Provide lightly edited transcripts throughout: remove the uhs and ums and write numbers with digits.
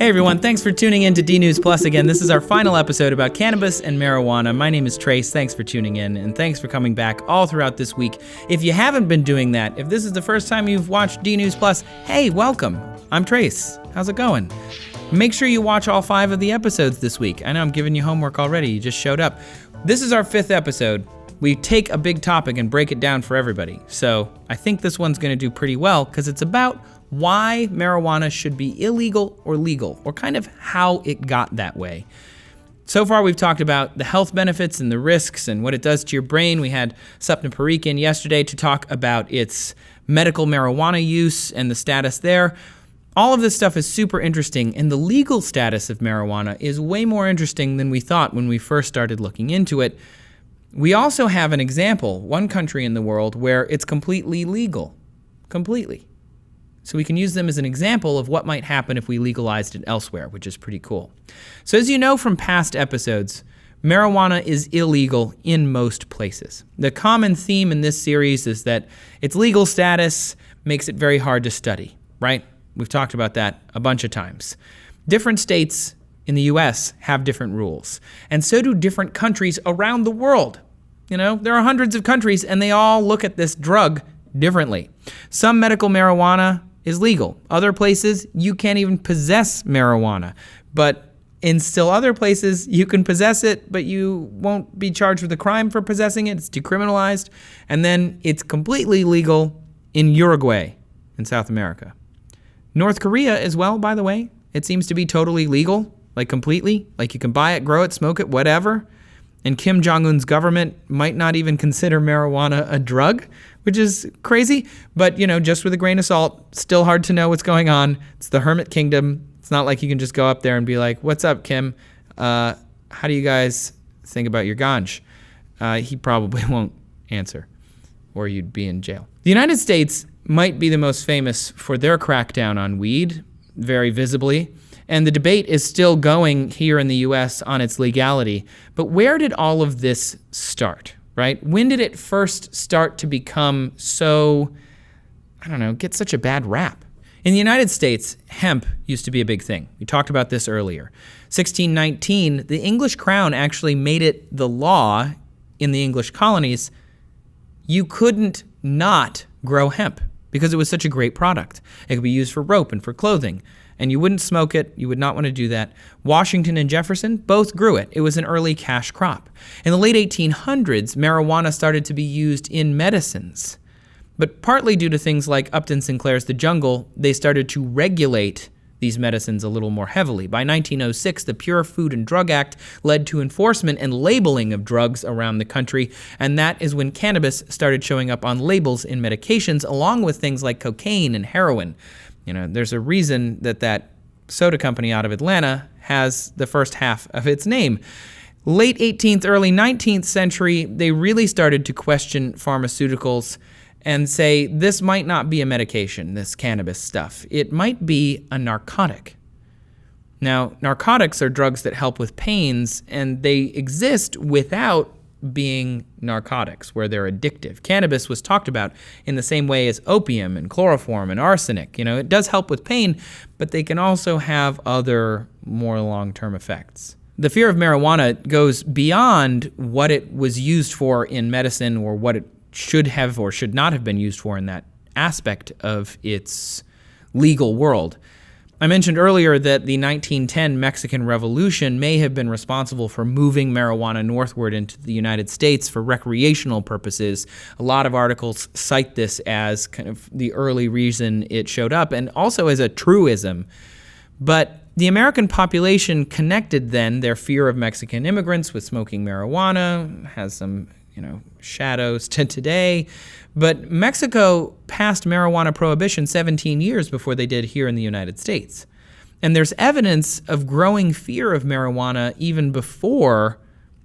Hey everyone, thanks for tuning in to D News Plus again. This is our final episode about cannabis and marijuana. My name is Trace. Thanks for tuning in, and thanks for coming back all throughout this week. If you haven't been doing that, if this is the first time you've watched D News Plus, hey, welcome. I'm Trace. How's it going? Make sure you watch all 5 of the episodes this week. I know I'm giving you homework already. You just showed up. This is our 5th episode. We take a big topic and break it down for everybody. So I think this one's going to do pretty well because it's about why marijuana should be illegal or legal, or kind of how it got that way. So far, we've talked about the health benefits and the risks and what it does to your brain. We had Sapna Parikh in yesterday to talk about its medical marijuana use and the status there. All of this stuff is super interesting, and the legal status of marijuana is way more interesting than we thought when we first started looking into it. We also have an example, one country in the world where it's completely legal. Completely. So we can use them as an example of what might happen if we legalized it elsewhere, which is pretty cool. So as you know from past episodes, marijuana is illegal in most places. The common theme in this series is that its legal status makes it very hard to study, right? We've talked about that a bunch of times. Different states in the US have different rules, and so do different countries around the world. You know, there are hundreds of countries, and they all look at this drug differently. Some medical marijuana is legal. Other places, you can't even possess marijuana. But in still other places, you can possess it, but you won't be charged with a crime for possessing it. It's decriminalized. And then it's completely legal in Uruguay in South America. North Korea as well, by the way. It seems to be totally legal, like completely. Like you can buy it, grow it, smoke it, whatever. And Kim Jong-un's government might not even consider marijuana a drug, which is crazy. But, you know, just with a grain of salt, still hard to know what's going on. It's the hermit kingdom. It's not like you can just go up there and be like, what's up, Kim? How do you guys think about your ganj? He probably won't answer, or you'd be in jail. The United States might be the most famous for their crackdown on weed, very visibly. And the debate is still going here in the U.S. on its legality. But where did all of this start, right? When did it first start to become so, get such a bad rap? In the United States, hemp used to be a big thing. We talked about this earlier. 1619, the English crown actually made it the law in the English colonies. You couldn't not grow hemp because it was such a great product. It could be used for rope and for clothing. And you wouldn't smoke it. You would not want to do that. Washington and Jefferson both grew it. It was an early cash crop. In the late 1800s, marijuana started to be used in medicines. But partly due to things like Upton Sinclair's The Jungle, they started to regulate these medicines a little more heavily. By 1906, the Pure Food and Drug Act led to enforcement and labeling of drugs around the country, and that is when cannabis started showing up on labels in medications, along with things like cocaine and heroin. You know, there's a reason that soda company out of Atlanta has the first half of its name. Late 18th, early 19th century, they really started to question pharmaceuticals and say, this might not be a medication, this cannabis stuff. It might be a narcotic. Now, narcotics are drugs that help with pains, and they exist without being narcotics, where they're addictive. Cannabis was talked about in the same way as opium and chloroform and arsenic. You know, it does help with pain, but they can also have other more long-term effects. The fear of marijuana goes beyond what it was used for in medicine or what it should have or should not have been used for in that aspect of its legal world. I mentioned earlier that the 1910 Mexican Revolution may have been responsible for moving marijuana northward into the United States for recreational purposes. A lot of articles cite this as kind of the early reason it showed up, and also as a truism. But the American population connected then their fear of Mexican immigrants with smoking marijuana, has some shadows to today. But Mexico passed marijuana prohibition 17 years before they did here in the United States. And there's evidence of growing fear of marijuana even before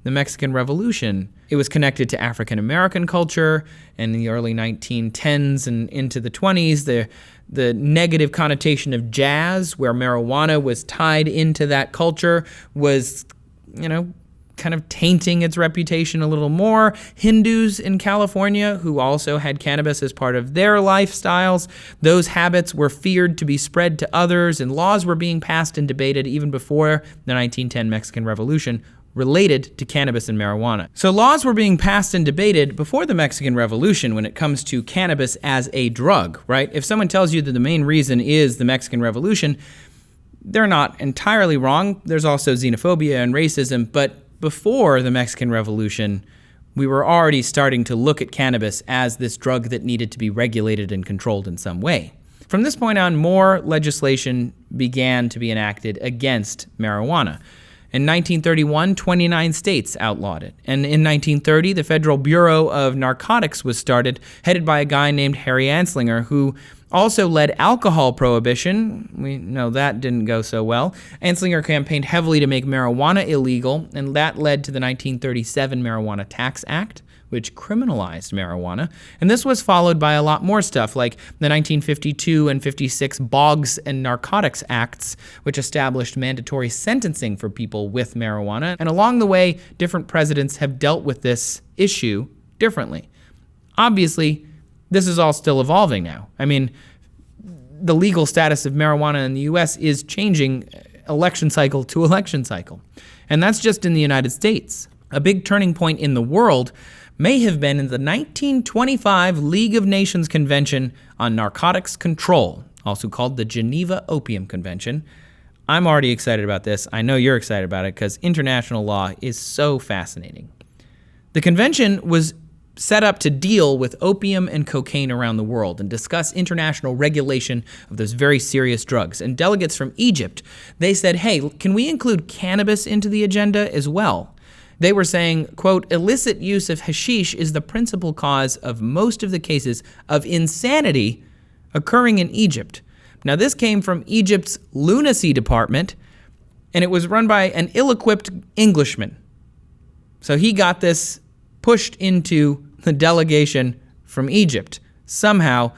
the Mexican Revolution. It was connected to African American culture, and in the early 1910s and into the 20s, the negative connotation of jazz, where marijuana was tied into that culture, was, kind of tainting its reputation a little more. Hindus in California, who also had cannabis as part of their lifestyles, those habits were feared to be spread to others, and laws were being passed and debated even before the 1910 Mexican Revolution related to cannabis and marijuana. So laws were being passed and debated before the Mexican Revolution when it comes to cannabis as a drug, right? If someone tells you that the main reason is the Mexican Revolution, they're not entirely wrong. There's also xenophobia and racism, but before the Mexican Revolution, we were already starting to look at cannabis as this drug that needed to be regulated and controlled in some way. From this point on, more legislation began to be enacted against marijuana. In 1931, 29 states outlawed it. And in 1930, the Federal Bureau of Narcotics was started, headed by a guy named Harry Anslinger, who also led alcohol prohibition. We know that didn't go so well. Anslinger campaigned heavily to make marijuana illegal, and that led to the 1937 Marijuana Tax Act, which criminalized marijuana. And this was followed by a lot more stuff, like the 1952 and 56 Boggs and Narcotics Acts, which established mandatory sentencing for people with marijuana. And along the way, different presidents have dealt with this issue differently. Obviously, this is all still evolving now. I mean, the legal status of marijuana in the U.S. is changing election cycle to election cycle. And that's just in the United States. A big turning point in the world may have been in the 1925 League of Nations Convention on Narcotics Control, also called the Geneva Opium Convention. I'm already excited about this. I know you're excited about it because international law is so fascinating. The convention was set up to deal with opium and cocaine around the world and discuss international regulation of those very serious drugs. And delegates from Egypt, they said, hey, can we include cannabis into the agenda as well? They were saying, quote, illicit use of hashish is the principal cause of most of the cases of insanity occurring in Egypt. Now, this came from Egypt's lunacy department, and it was run by an ill-equipped Englishman. So he got this pushed into the delegation from Egypt somehow.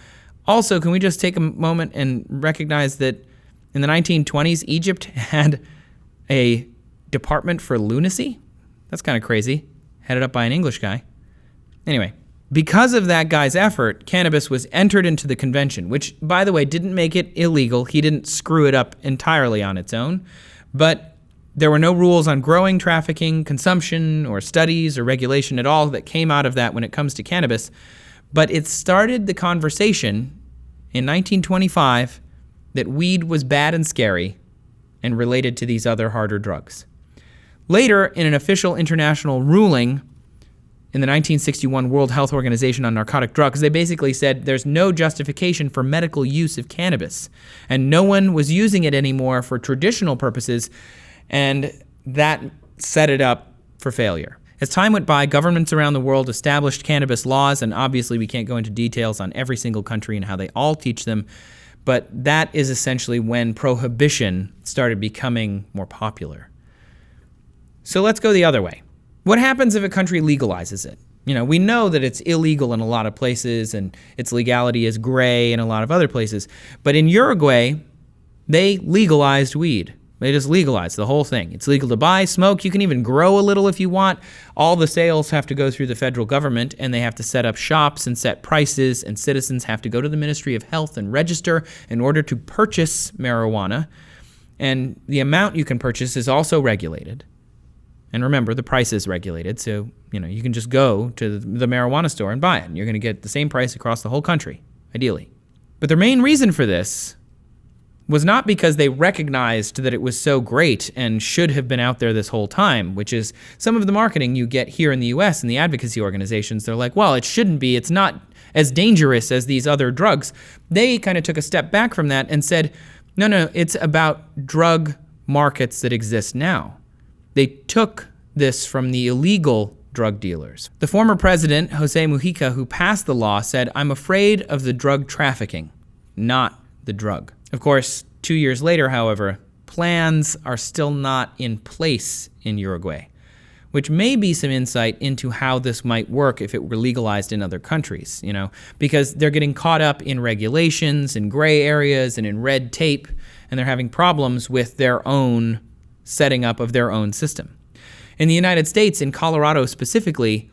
Also, can we just take a moment and recognize that in the 1920s, Egypt had a department for lunacy? That's kind of crazy, headed up by an English guy. Anyway, because of that guy's effort, cannabis was entered into the convention, which, by the way, didn't make it illegal. He didn't screw it up entirely on its own, but there were no rules on growing, trafficking, consumption, or studies or regulation at all that came out of that when it comes to cannabis. But it started the conversation in 1925 that weed was bad and scary and related to these other harder drugs. Later, in an official international ruling in the 1961 World Health Organization on narcotic drugs, they basically said there's no justification for medical use of cannabis, and no one was using it anymore for traditional purposes, and that set it up for failure. As time went by, governments around the world established cannabis laws, and obviously we can't go into details on every single country and how they all teach them, but that is essentially when prohibition started becoming more popular. So let's go the other way. What happens if a country legalizes it? You know, we know that it's illegal in a lot of places and its legality is gray in a lot of other places. But in Uruguay, they legalized weed. They just legalized the whole thing. It's legal to buy, smoke. You can even grow a little if you want. All the sales have to go through the federal government, and they have to set up shops and set prices, and citizens have to go to the Ministry of Health and register in order to purchase marijuana. And the amount you can purchase is also regulated. And remember, the price is regulated, so you can just go to the marijuana store and buy it, and you're going to get the same price across the whole country, ideally. But their main reason for this was not because they recognized that it was so great and should have been out there this whole time, which is some of the marketing you get here in the U.S. and the advocacy organizations. They're like, well, it shouldn't be. It's not as dangerous as these other drugs. They kind of took a step back from that and said, no, it's about drug markets that exist now. They took this from the illegal drug dealers. The former president, Jose Mujica, who passed the law, said, I'm afraid of the drug trafficking, not the drug. Of course, 2 years later, however, plans are still not in place in Uruguay, which may be some insight into how this might work if it were legalized in other countries, because they're getting caught up in regulations and gray areas and in red tape, and they're having problems with their own setting up of their own system. In the United States, in Colorado specifically,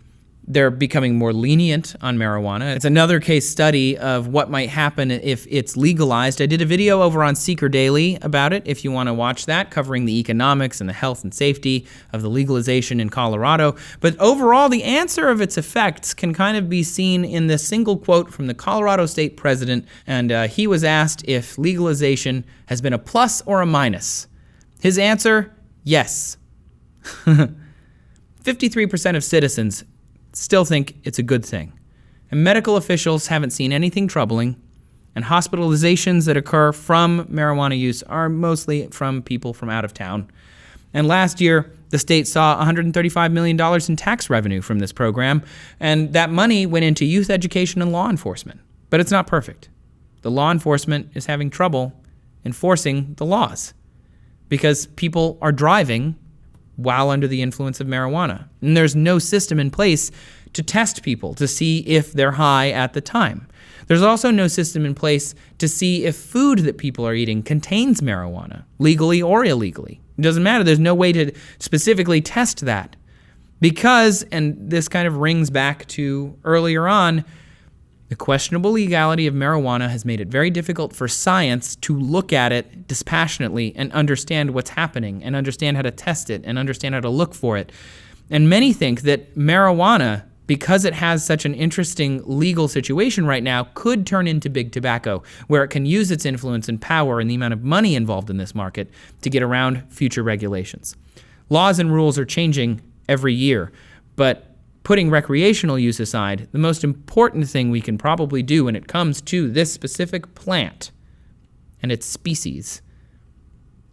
they're becoming more lenient on marijuana. It's another case study of what might happen if it's legalized. I did a video over on Seeker Daily about it, if you want to watch that, covering the economics and the health and safety of the legalization in Colorado. But overall, the answer of its effects can kind of be seen in this single quote from the Colorado state president, and he was asked if legalization has been a plus or a minus. His answer, yes. 53% of citizens still think it's a good thing. And medical officials haven't seen anything troubling, and hospitalizations that occur from marijuana use are mostly from people from out of town. And last year, the state saw $135 million in tax revenue from this program, and that money went into youth education and law enforcement. But it's not perfect. The law enforcement is having trouble enforcing the laws because people are driving while under the influence of marijuana. And there's no system in place to test people to see if they're high at the time. There's also no system in place to see if food that people are eating contains marijuana, legally or illegally. It doesn't matter. There's no way to specifically test that because, and this kind of rings back to earlier on, the questionable legality of marijuana has made it very difficult for science to look at it dispassionately and understand what's happening and understand how to test it and understand how to look for it. And many think that marijuana, because it has such an interesting legal situation right now, could turn into big tobacco, where it can use its influence and power and the amount of money involved in this market to get around future regulations. Laws and rules are changing every year, but putting recreational use aside, the most important thing we can probably do when it comes to this specific plant and its species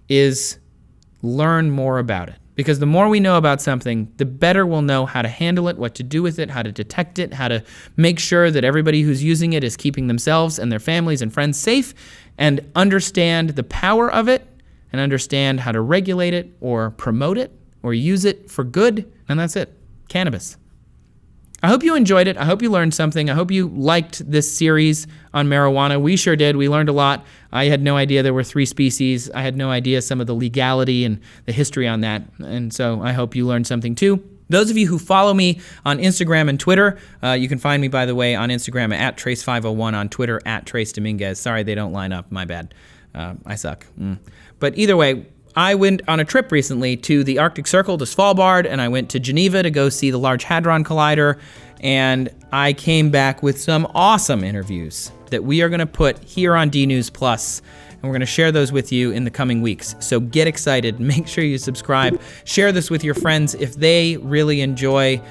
is learn more about it. Because the more we know about something, the better we'll know how to handle it, what to do with it, how to detect it, how to make sure that everybody who's using it is keeping themselves and their families and friends safe, and understand the power of it, and understand how to regulate it or promote it or use it for good. And that's it. Cannabis. I hope you enjoyed it. I hope you learned something. I hope you liked this series on marijuana. We sure did. We learned a lot. I had no idea there were 3 species. I had no idea some of the legality and the history on that. And so I hope you learned something too. Those of you who follow me on Instagram and Twitter, you can find me, by the way, on Instagram at Trace501, on Twitter at Trace Dominguez. Sorry, they don't line up. My bad. I suck. But either way, I went on a trip recently to the Arctic Circle, to Svalbard, and I went to Geneva to go see the Large Hadron Collider, and I came back with some awesome interviews that we are going to put here on D News Plus, and we're going to share those with you in the coming weeks. So get excited. Make sure you subscribe. Share this with your friends if they really enjoy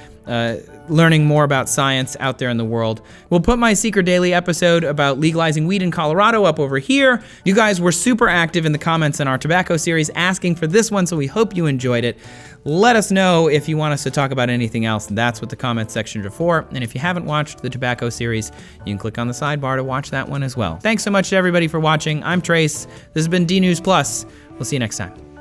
learning more about science out there in the world. We'll put my Seeker Daily episode about legalizing weed in Colorado up over here. You guys were super active in the comments in our tobacco series asking for this one, so we hope you enjoyed it. Let us know if you want us to talk about anything else. That's what the comments section are for. And if you haven't watched the tobacco series, you can click on the sidebar to watch that one as well. Thanks so much to everybody for watching. I'm Trace. This has been D News Plus. We'll see you next time.